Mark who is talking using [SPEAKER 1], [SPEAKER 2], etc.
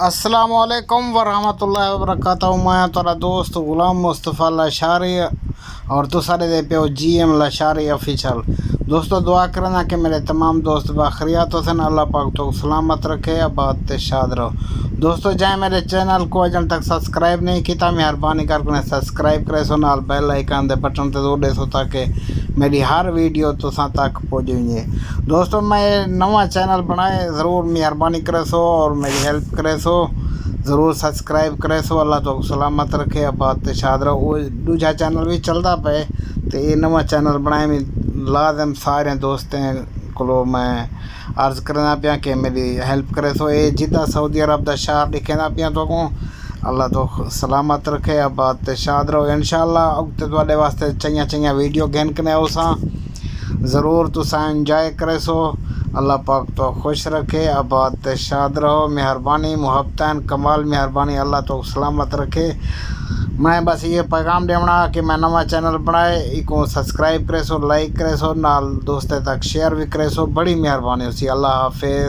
[SPEAKER 1] अस्सलामुअलैकुम वरहमतुल्लाहि वबरकातुहू। मैं तोरा दोस्त गुलाम मुस्तफ़ा लाशारी और तू सारे दे पे GM लाशारी ऑफिशियल। दोस्तों दुआ करना कि मेरे तमाम दोस्त बाखरियात हुसन, अल्लाह पाक तो सलामत रखे, आबाद ते शाद रहो। दोस्तों जाए मेरे चैनल को अजन तक सब्सक्राइब नहीं किया, मेहरबानी करके सब्सक्राइब करे सो, नाल बेल आइकन दे बटन ते जोड़ दे सो ताकि मेरी हर वीडियो तुसा तक पहुँचे। दोस्तों मैं नवा चैनल बनाए, ज़रूर मेहरबानी करे सो और मेरी हेल्प करे सो, ज़रूर सब्सक्राइब करे सो। अल्लाह तो सलामत रखे, आबाद ते शाद रहो। वो दूजा चैनल भी चलता पे तो ये नवा चैनल बनाए में लाजम सारे दोस्तें को मैं अर्ज़ करना पाया कि मेरी हेल्प करे सो। ये जिदा सऊदी अरब का शहर लिखेना पाया तो को अल्लाह तो सलामत रखे, आबाद ते शाद रहो। इंशाअल्लाह अगते तुहाडे वास्ते चंगियां चंगियां वीडियो घेन कने उसा ज़रूर तुसा इंजॉय करे सो। अल्लाह पाक तो खुश रखे, आबाद ते शाद रहो। मेहरबानी मुहब्बतन कमाल मेहरबानी, अल्लाह तो सलामत रखे। मैं बस ये पैगाम देना कि मैं नवा चैनल बनाए इको सब्सक्राइब करे सो, लाइक करे सो, नाल दोस्तों तक शेयर भी करे सो, बड़ी मेहरबानी उसी। अल्लाह हाफिज़।